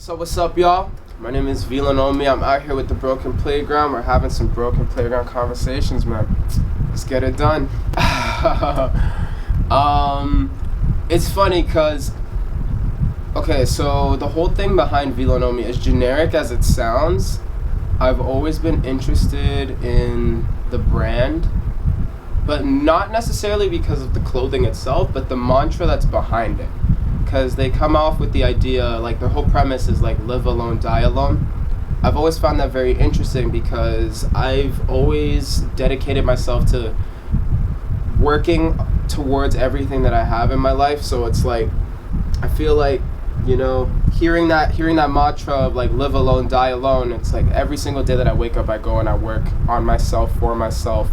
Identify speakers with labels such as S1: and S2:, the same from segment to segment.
S1: So what's up, y'all? My name is VloneOmie. I'm out here with the Broken Playground. We're having some Broken Playground conversations, man. Let's get it done. It's funny because, okay, so the whole thing behind VloneOmie, as generic as it sounds, I've always been interested in the brand, but not necessarily because of the clothing itself, but the mantra that's behind it. Because they come off with the idea, like their whole premise is like live alone, die alone. I've always found that very interesting because I've always dedicated myself to working towards everything that I have in my life. So it's like, I feel like, you know, hearing that mantra of like live alone, die alone, it's like every single day that I wake up, I go and I work on myself, for myself.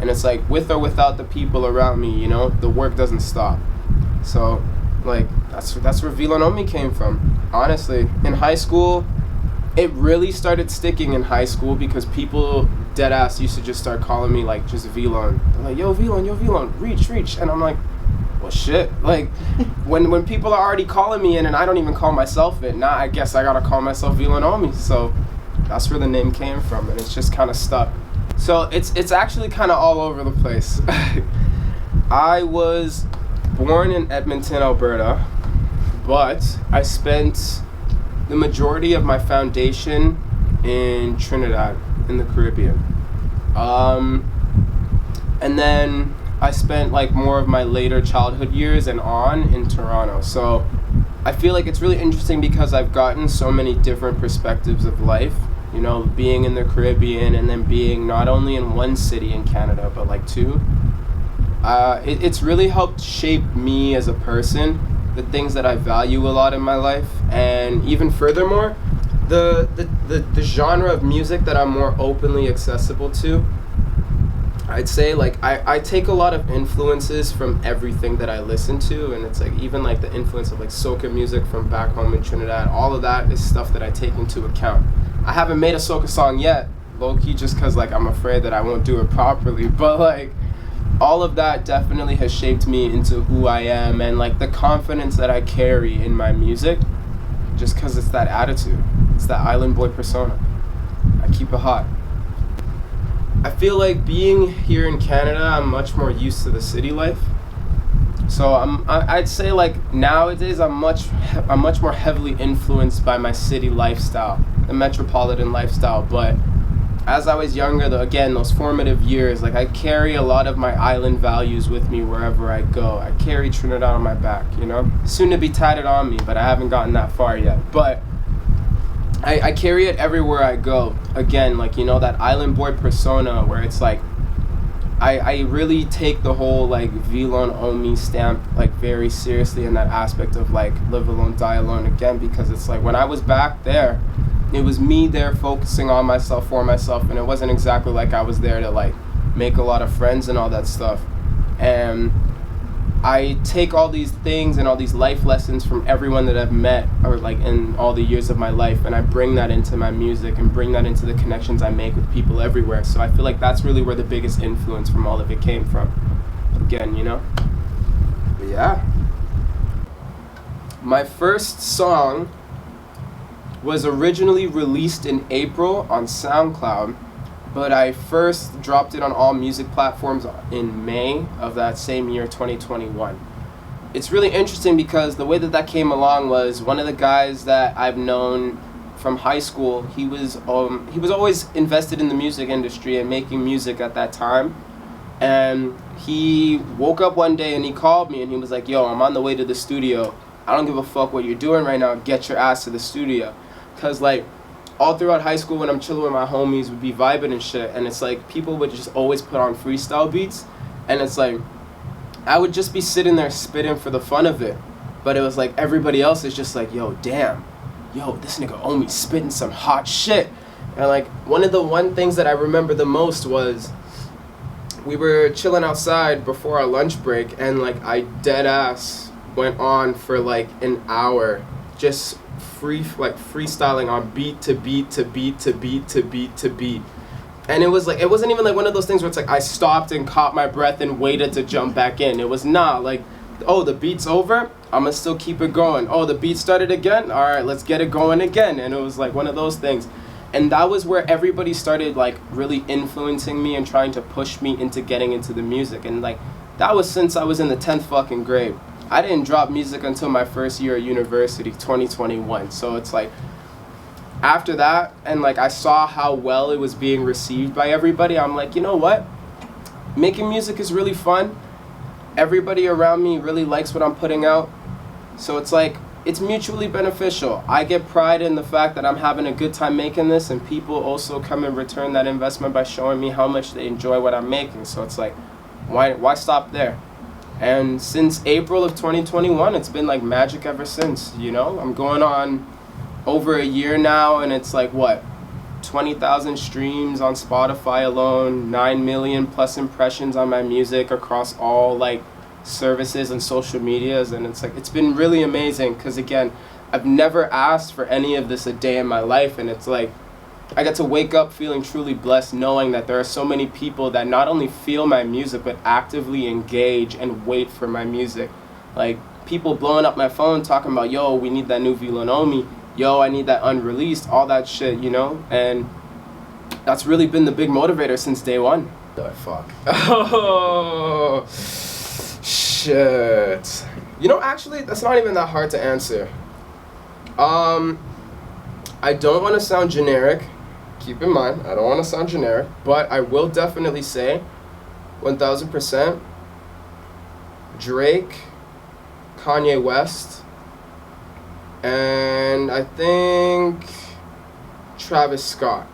S1: And it's like with or without the people around me, you know, the work doesn't stop. So like that's where VloneOmie came from. Honestly, in high school, it really started sticking in high school because people dead ass used to just start calling me like just Vlone. They're like, yo Vlone, reach, and I'm like, well shit. Like when people are already calling me in and I don't even call myself it, I guess I gotta call myself VloneOmie. So that's where the name came from, and it's just kind of stuck. So it's actually kind of all over the place. I was born in Edmonton, Alberta, but I spent the majority of my foundation in Trinidad, in the Caribbean. And then I spent like more of my later childhood years and on in Toronto. So I feel like it's really interesting because I've gotten so many different perspectives of life, you know, being in the Caribbean and then being not only in one city in Canada, but like two. It's really helped shape me as a person, the things that I value a lot in my life, and even furthermore, the genre of music that I'm more openly accessible to. I'd say like I take a lot of influences from everything that I listen to, and it's like even like the influence of like soca music from back home in Trinidad, all of that is stuff that I take into account. I haven't made a soca song yet, low-key, just because like I'm afraid that I won't do it properly, but like all of that definitely has shaped me into who I am and like the confidence that I carry in my music, just because it's that attitude, it's that island boy persona. I keep it hot. I feel like being here in Canada, I'm much more used to the city life. So I'd say like nowadays I'm much more heavily influenced by my city lifestyle, the metropolitan lifestyle. But as I was younger, again, those formative years, like I carry a lot of my island values with me wherever I go. I carry Trinidad on my back, you know? Soon to be tatted on me, but I haven't gotten that far yet. But I carry it everywhere I go. Again, like, you know, that island boy persona where it's like, I really take the whole like VloneOmie stamp like very seriously in that aspect of like live alone, die alone, again, because it's like when I was back there, it was me there focusing on myself, for myself, and it wasn't exactly like I was there to like make a lot of friends and all that stuff. And I take all these things and all these life lessons from everyone that I've met or like in all the years of my life, and I bring that into my music and bring that into the connections I make with people everywhere. So I feel like that's really where the biggest influence from all of it came from. Again, you know? But yeah. My first song was originally released in April on SoundCloud, but I first dropped it on all music platforms in May of that same year, 2021. It's really interesting because the way that came along was one of the guys that I've known from high school. He was always invested in the music industry and making music at that time. And he woke up one day and he called me and he was like, yo, I'm on the way to the studio. I don't give a fuck what you're doing right now. Get your ass to the studio. Because like all throughout high school when I'm chilling with my homies, we'd be vibing and shit, and it's like people would just always put on freestyle beats, and it's like I would just be sitting there spitting for the fun of it, but it was like everybody else is just like, yo, damn, yo, this nigga Omie spitting some hot shit. And like one of the things that I remember the most was we were chilling outside before our lunch break, and like I dead ass went on for like an hour just freestyling on beat to beat to beat to beat to beat to beat. And it was like, it wasn't even like one of those things where it's like I stopped and caught my breath and waited to jump back in. It was like, oh, the beat's over, I'm gonna still keep it going. Oh, the beat started again? All right, let's get it going again. And it was like one of those things. And that was where everybody started like really influencing me and trying to push me into getting into the music. And like that was since I was in the 10th fucking grade. I didn't drop music until my first year at university, 2021. So it's like after that, and like I saw how well it was being received by everybody, I'm like, you know what? Making music is really fun. Everybody around me really likes what I'm putting out. So it's like, it's mutually beneficial. I get pride in the fact that I'm having a good time making this, and people also come and return that investment by showing me how much they enjoy what I'm making. So it's like, why stop there? And since April of 2021, it's been like magic ever since, you know? I'm going on over a year now, and it's like, what? 20,000 streams on Spotify alone, 9 million plus impressions on my music across all like services and social medias. And it's like, it's been really amazing because again, I've never asked for any of this a day in my life, and it's like I get to wake up feeling truly blessed knowing that there are so many people that not only feel my music but actively engage and wait for my music. Like people blowing up my phone talking about, yo, we need that new VloneOmie, yo, I need that unreleased, all that shit, you know? And that's really been the big motivator since day one. Oh, fuck. Oh, shit. You know, actually, that's not even that hard to answer. I don't want to sound generic. Keep in mind, I don't want to sound generic, but I will definitely say 1000% Drake, Kanye West, and I think Travis Scott.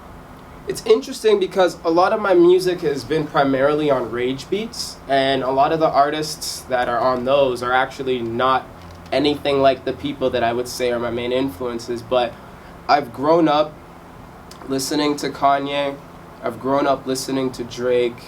S1: It's interesting because a lot of my music has been primarily on rage beats, and a lot of the artists that are on those are actually not anything like the people that I would say are my main influences. But I've grown up listening to Kanye, I've grown up listening to Drake,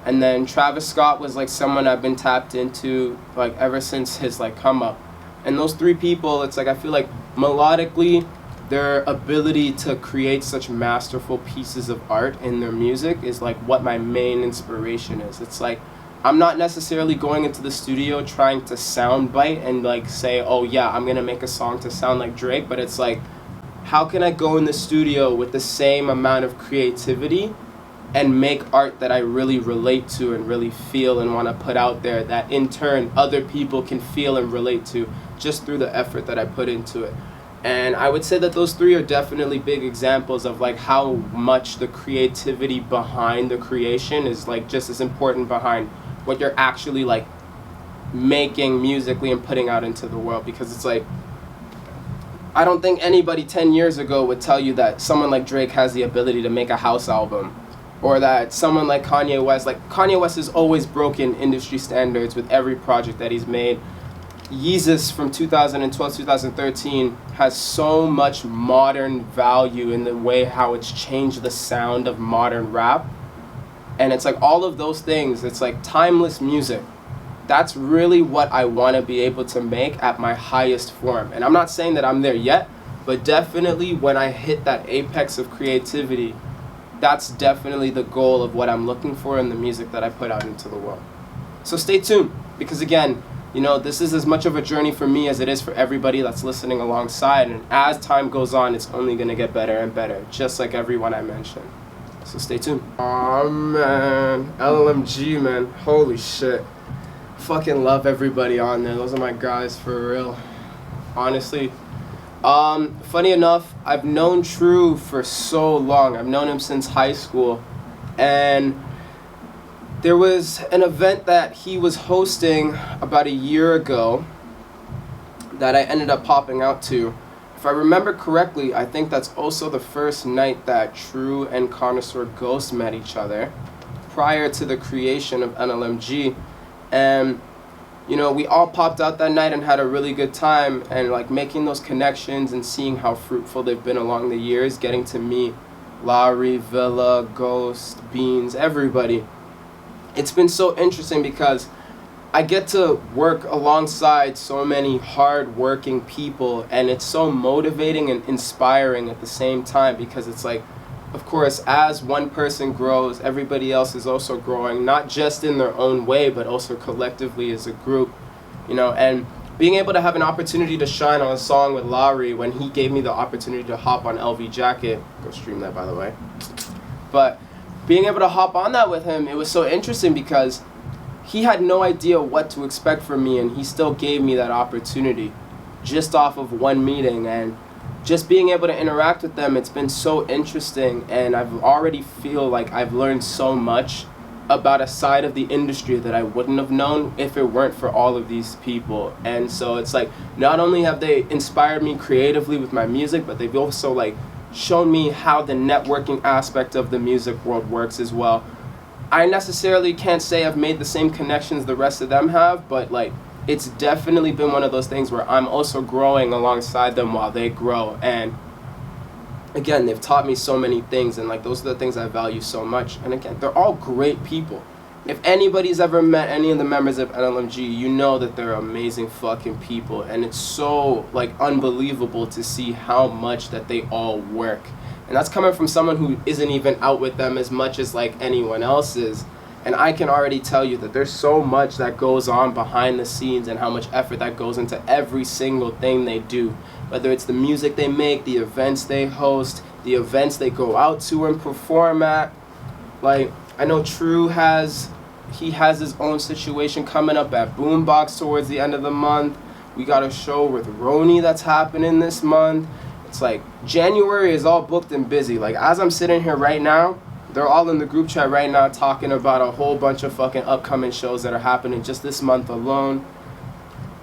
S1: and then Travis Scott was like someone I've been tapped into like ever since his like come up. And those three people, it's like I feel like melodically their ability to create such masterful pieces of art in their music is like what my main inspiration is. It's like I'm not necessarily going into the studio trying to soundbite and like say, oh yeah, I'm gonna make a song to sound like Drake, but it's like, how can I go in the studio with the same amount of creativity and make art that I really relate to and really feel and want to put out there, that in turn other people can feel and relate to just through the effort that I put into it. And I would say that those three are definitely big examples of like how much the creativity behind the creation is like just as important behind what you're actually like making musically and putting out into the world. Because it's like, I don't think anybody 10 years ago would tell you that someone like Drake has the ability to make a house album, or that someone like Kanye West has always broken industry standards with every project that he's made. Yeezus from 2012, 2013 has so much modern value in the way how it's changed the sound of modern rap. And it's like all of those things, it's like timeless music. That's really what I want to be able to make at my highest form. And I'm not saying that I'm there yet, but definitely when I hit that apex of creativity, that's definitely the goal of what I'm looking for in the music that I put out into the world. So stay tuned, because again, you know, this is as much of a journey for me as it is for everybody that's listening alongside. And as time goes on, it's only going to get better and better, just like everyone I mentioned. So stay tuned. Aw, man. NLMG, man. Holy shit. Fucking love everybody on there. Those are my guys for real. Honestly. Funny enough, I've known True for so long. I've known him since high school. And there was an event that he was hosting about a year ago that I ended up popping out to. If I remember correctly, I think that's also the first night that True and Connoisseur Ghost met each other prior to the creation of NLMG. And you know, we all popped out that night and had a really good time, and like making those connections and seeing how fruitful they've been along the years, getting to meet Lowry, Villa, Ghost, Beans, everybody. It's been so interesting because I get to work alongside so many hard-working people, and it's so motivating and inspiring at the same time, because it's like, of course, as one person grows, everybody else is also growing, not just in their own way, but also collectively as a group, you know. And being able to have an opportunity to shine on a song with Lowry when he gave me the opportunity to hop on LV Jacket, go stream that by the way, but being able to hop on that with him, it was so interesting because he had no idea what to expect from me, and he still gave me that opportunity just off of one meeting. And just being able to interact with them, it's been so interesting, and I've already feel like I've learned so much about a side of the industry that I wouldn't have known if it weren't for all of these people. And so it's like, not only have they inspired me creatively with my music, but they've also like shown me how the networking aspect of the music world works as well. I necessarily can't say I've made the same connections the rest of them have, but like, it's definitely been one of those things where I'm also growing alongside them while they grow. And again, they've taught me so many things, and like, those are the things I value so much. And again, they're all great people. If anybody's ever met any of the members of NLMG, you know that they're amazing fucking people, and it's so like unbelievable to see how much that they all work. And that's coming from someone who isn't even out with them as much as like anyone else is. And I can already tell you that there's so much that goes on behind the scenes and how much effort that goes into every single thing they do. Whether it's the music they make, the events they host, the events they go out to and perform at. Like, I know True has his own situation coming up at Boombox towards the end of the month. We got a show with Roni that's happening this month. It's like, January is all booked and busy. Like, as I'm sitting here right now, they're all in the group chat right now talking about a whole bunch of fucking upcoming shows that are happening just this month alone.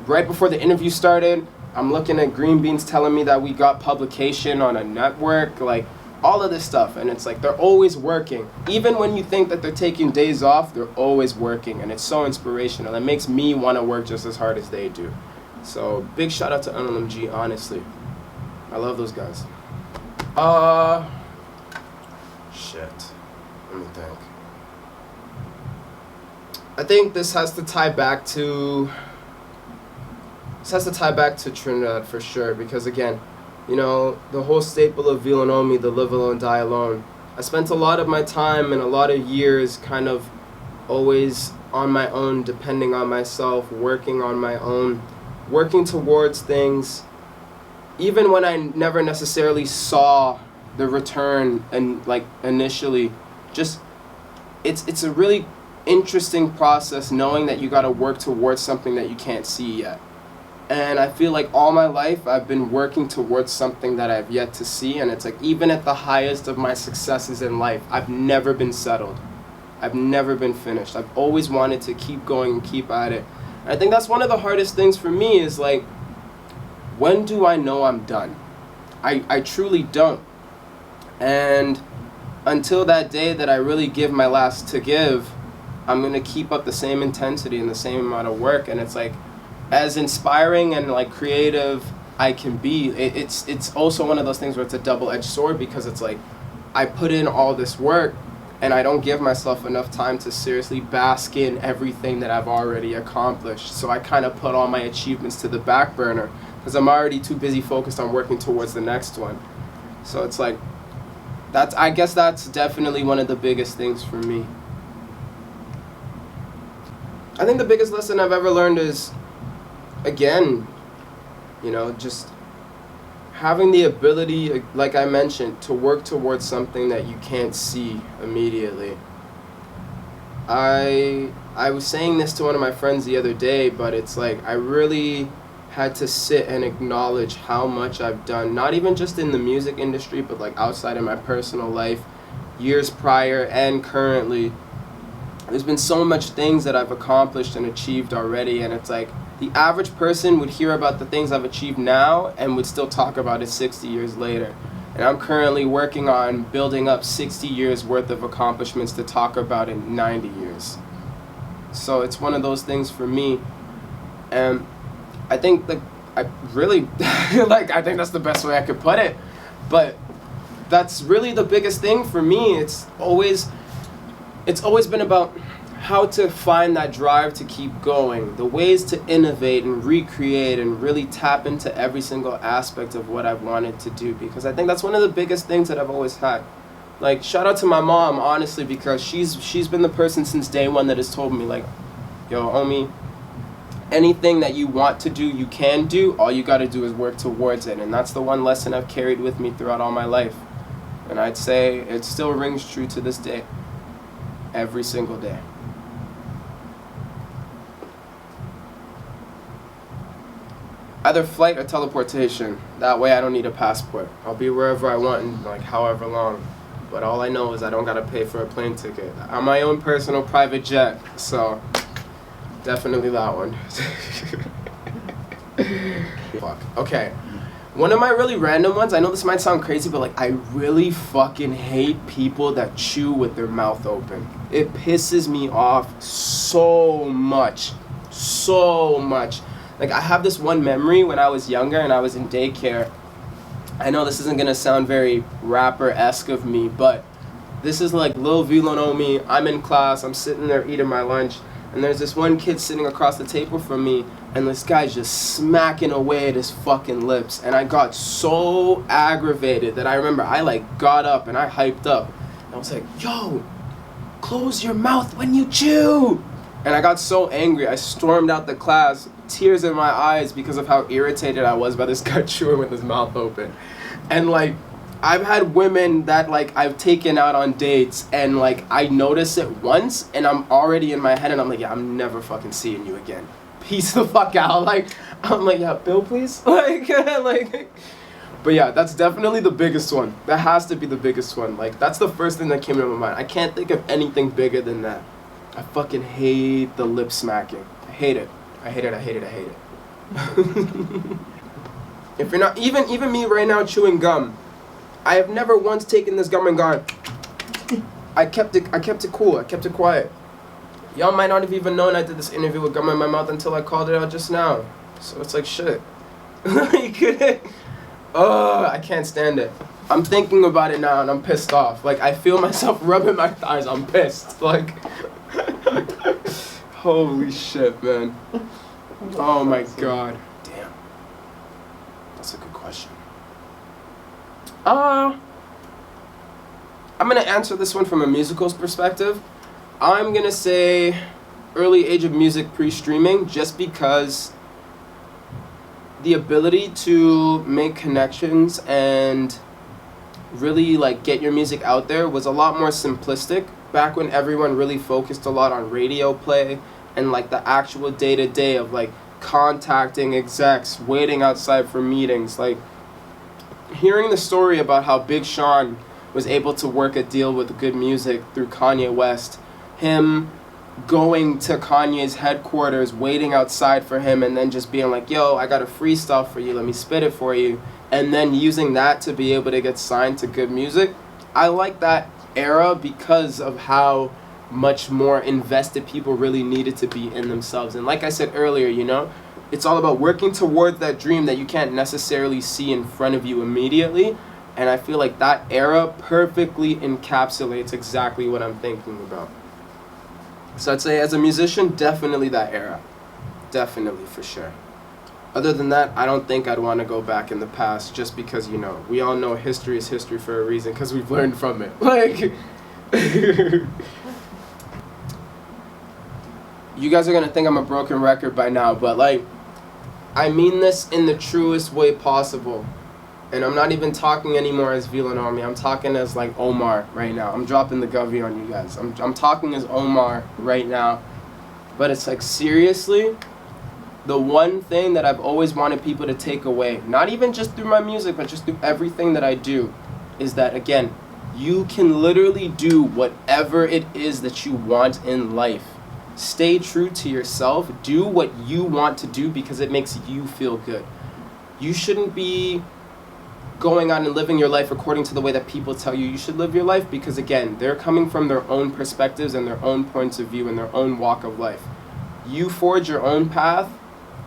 S1: Right before the interview started, I'm looking at Green Beans telling me that we got publication on a network, like all of this stuff. And it's like, they're always working. Even when you think that they're taking days off, they're always working. And it's so inspirational. It makes me want to work just as hard as they do. So big shout out to NLMG, honestly. I love those guys. Shit. Let me think. I think this has to tie back to Trinidad for sure, because again, you know, the whole staple of VloneOmie, the live alone, die alone. I spent a lot of my time and a lot of years kind of always on my own, depending on myself, working on my own, working towards things, even when I never necessarily saw the return and like initially. Just it's a really interesting process knowing that you got to work towards something that you can't see yet. And I feel like all my life I've been working towards something that I've yet to see, and it's like, even at the highest of my successes in life, I've never been settled. I've never been finished. I've always wanted to keep going and keep at it. And I think that's one of the hardest things for me is like, when do I know I'm done? I truly don't. And until that day that I really give my last to give, I'm going to keep up the same intensity and the same amount of work. And it's like, as inspiring and like creative I can be, it's also one of those things where it's a double-edged sword, because it's like, I put in all this work and I don't give myself enough time to seriously bask in everything that I've already accomplished. So I kind of put all my achievements to the back burner because I'm already too busy focused on working towards the next one. So it's like, I guess that's definitely one of the biggest things for me. I think the biggest lesson I've ever learned is, again, you know, just having the ability, like I mentioned, to work towards something that you can't see immediately. I was saying this to one of my friends the other day, but it's like, I really had to sit and acknowledge how much I've done, not even just in the music industry, but like outside of my personal life, years prior and currently. There's been so much things that I've accomplished and achieved already, and it's like, the average person would hear about the things I've achieved now and would still talk about it 60 years later. And I'm currently working on building up 60 years worth of accomplishments to talk about in 90 years. So it's one of those things for me. And I think that I really, like, I think that's the best way I could put it. But that's really the biggest thing for me. It's always been about how to find that drive to keep going, the ways to innovate and recreate and really tap into every single aspect of what I've wanted to do, because I think that's one of the biggest things that I've always had. Like, shout out to my mom, honestly, because she's been the person since day one that has told me, like, yo, Omie, anything that you want to do, you can do. All you got to do is work towards it. And that's the one lesson I've carried with me throughout all my life. And I'd say it still rings true to this day. Every single day. Either flight or teleportation. That way I don't need a passport. I'll be wherever I want in like however long. But all I know is I don't gotta pay for a plane ticket. I'm my own personal private jet, so definitely that one. Fuck. Okay. One of my really random ones, I know this might sound crazy, but like I really fucking hate people that chew with their mouth open. It pisses me off so much. So much. Like I have this one memory when I was younger and I was in daycare. I know this isn't gonna sound very rapper-esque of me, but this is like Lil VloneOmie. I'm in class, I'm sitting there eating my lunch, and there's this one kid sitting across the table from me, and this guy's just smacking away at his fucking lips, and I got so aggravated that I remember I like got up and I hyped up. And I was like, yo, close your mouth when you chew! And I got so angry, I stormed out the class, tears in my eyes because of how irritated I was by this guy chewing with his mouth open. And like, I've had women that like I've taken out on dates and like I notice it once and I'm already in my head and I'm like, yeah, I'm never fucking seeing you again. Peace the fuck out. Like, I'm like, yeah, bill please? Like, but yeah, that's definitely the biggest one. That has to be the biggest one. Like, that's the first thing that came into my mind. I can't think of anything bigger than that. I fucking hate the lip smacking. I hate it. I hate it, I hate it, I hate it. If you're not, even me right now chewing gum, I have never once taken this gum and gone, I kept it cool, I kept it quiet. Y'all might not have even known I did this interview with gum in my mouth until I called it out just now. So it's like shit. Like, oh, I can't stand it. I'm thinking about it now and I'm pissed off. Like, I feel myself rubbing my thighs, I'm pissed. Like, holy shit, man. Oh my god. Damn. That's a good question. I'm gonna answer this one from a musical's perspective. I'm gonna say early age of music pre-streaming, just because the ability to make connections and really like get your music out there was a lot more simplistic back when everyone really focused a lot on radio play and like the actual day-to-day of like contacting execs, waiting outside for meetings. Like hearing the story about how Big Sean was able to work a deal with good music through Kanye West, him going to Kanye's headquarters, waiting outside for him, and then just being like, yo, I got a freestyle for you, let me spit it for you, and then using that to be able to get signed to good music. I like that era because of how much more invested people really needed to be in themselves. And like I said earlier, you know, it's all about working towards that dream that you can't necessarily see in front of you immediately. And I feel like that era perfectly encapsulates exactly what I'm thinking about. So I'd say as a musician, definitely that era. Definitely, for sure. Other than that, I don't think I'd want to go back in the past, just because, you know, we all know history is history for a reason because we've learned from it. Like, you guys are going to think I'm a broken record by now, but like, I mean this in the truest way possible. And I'm not even talking anymore as VloneOmie. I'm talking as like Omar right now. I'm dropping the govy on you guys. I'm talking as Omar right now. But it's like, seriously, the one thing that I've always wanted people to take away, not even just through my music, but just through everything that I do, is that, again, you can literally do whatever it is that you want in life. Stay true to yourself. Do what you want to do because it makes you feel good. You shouldn't be going on and living your life according to the way that people tell you should live your life, because again, they're coming from their own perspectives and their own points of view and their own walk of life. You forge your own path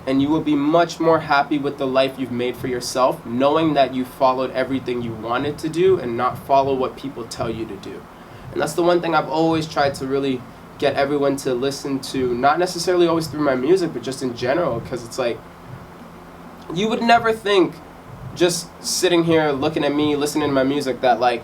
S1: and you will be much more happy with the life you've made for yourself, knowing that you followed everything you wanted to do and not follow what people tell you to do. And that's the one thing I've always tried to really get everyone to listen to, not necessarily always through my music, but just in general, because it's like, you would never think, just sitting here looking at me, listening to my music, that like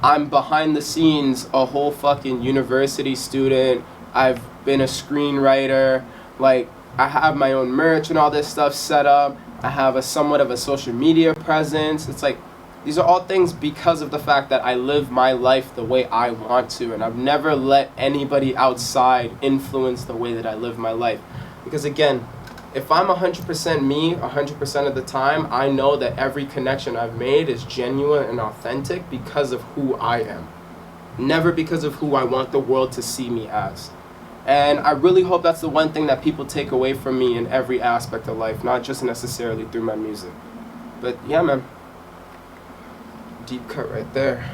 S1: I'm behind the scenes a whole fucking university student. I've been a screenwriter. Like, I have my own merch and all this stuff set up. I have a somewhat of a social media presence. It's like, these are all things because of the fact that I live my life the way I want to, and I've never let anybody outside influence the way that I live my life. Because again, if I'm 100% me 100% of the time, I know that every connection I've made is genuine and authentic because of who I am. Never because of who I want the world to see me as. And I really hope that's the one thing that people take away from me in every aspect of life, not just necessarily through my music. But yeah, man. Deep cut right there.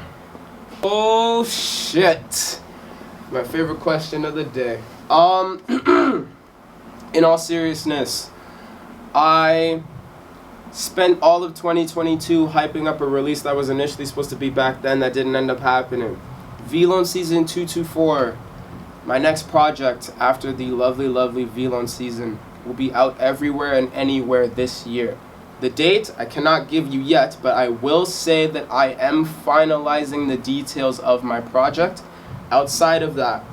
S1: Oh shit. My favorite question of the day. In all seriousness, I spent all of 2022 hyping up a release that was initially supposed to be back then that didn't end up happening. VLone Season 224, my next project after the lovely, lovely VLone Season, will be out everywhere and anywhere this year. The date, I cannot give you yet, but I will say that I am finalizing the details of my project. Outside of that,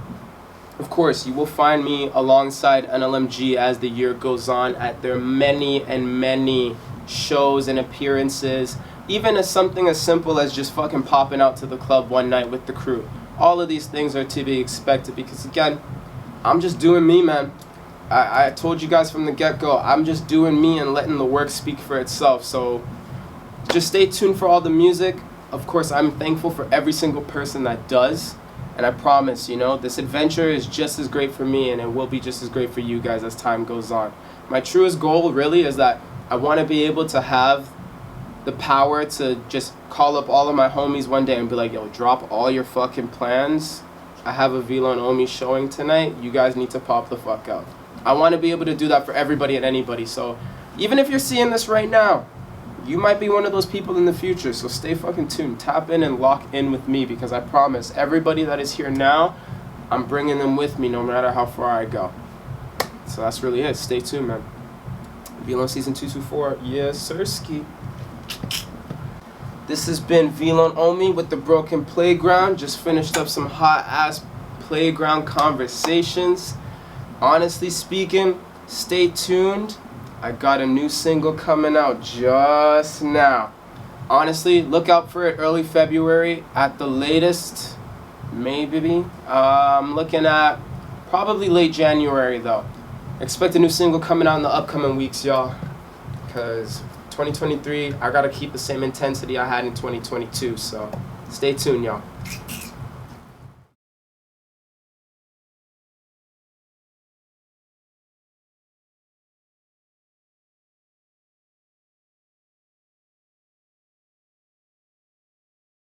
S1: of course, you will find me alongside NLMG as the year goes on at their many and many shows and appearances, even as something as simple as just fucking popping out to the club one night with the crew. All of these things are to be expected because, again, I'm just doing me, man. I told you guys from the get-go, I'm just doing me and letting the work speak for itself. So just stay tuned for all the music. Of course, I'm thankful for every single person that does. And I promise, you know, this adventure is just as great for me and it will be just as great for you guys as time goes on. My truest goal really is that I want to be able to have the power to just call up all of my homies one day and be like, yo, drop all your fucking plans. I have a VloneOmie showing tonight. You guys need to pop the fuck out. I want to be able to do that for everybody and anybody. So even if you're seeing this right now, you might be one of those people in the future. So stay fucking tuned. Tap in and lock in with me because I promise everybody that is here now, I'm bringing them with me no matter how far I go. So that's really it. Stay tuned, man. VLone Season 224. Yes, sir, ski. This has been VloneOmie with the Broken Playground. Just finished up some hot-ass playground conversations. Honestly speaking, stay tuned. I got a new single coming out just now. Honestly, look out for it early February at the latest. Maybe. I'm looking at probably late January though. Expect a new single coming out in the upcoming weeks, y'all. Because 2023, I gotta keep the same intensity I had in 2022. So stay tuned, y'all.